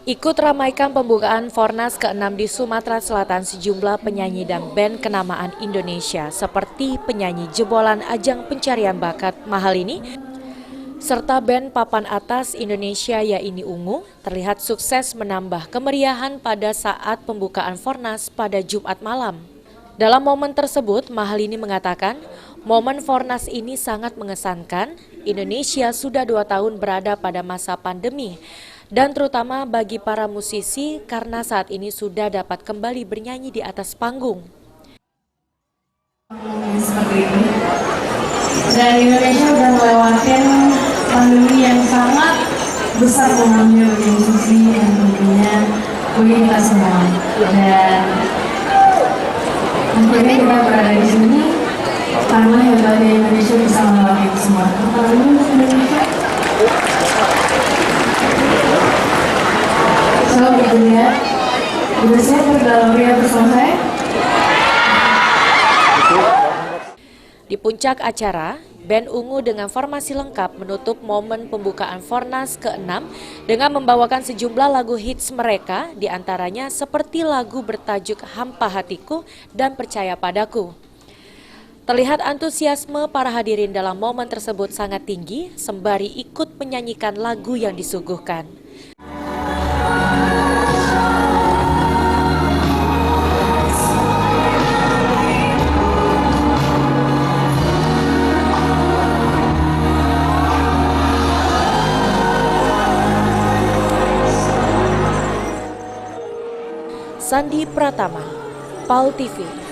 Ikut ramaikan pembukaan Fornas ke-6 di Sumatera Selatan sejumlah penyanyi dan band kenamaan Indonesia seperti penyanyi jebolan ajang pencarian bakat mahal ini serta band papan atas Indonesia Yaini Ungu terlihat sukses menambah kemeriahan pada saat pembukaan Fornas pada Jumat malam. Dalam momen tersebut, Mahalini mengatakan, momen Fornas ini sangat mengesankan. Indonesia sudah 2 tahun berada pada masa pandemi, dan terutama bagi para musisi karena saat ini sudah dapat kembali bernyanyi di atas panggung. Seperti ini. Dan Indonesia sudah melewati pandemi yang sangat besar mengambil bagi musisi dan tentunya bagi kita semua. Dan akhirnya kita berada di sini karena hebatnya Indonesia bisa melewati itu semua. Apa dulu Indonesia? So, gitu ya. Udah siap bergaleri bersama saya? Di puncak acara, band Ungu dengan formasi lengkap menutup momen pembukaan Fornas ke-6 dengan membawakan sejumlah lagu hits mereka, diantaranya seperti lagu bertajuk Hampa Hatiku dan Percaya Padaku. Terlihat antusiasme para hadirin dalam momen tersebut sangat tinggi, sembari ikut menyanyikan lagu yang disuguhkan. Sandi Pratama, PAL TV.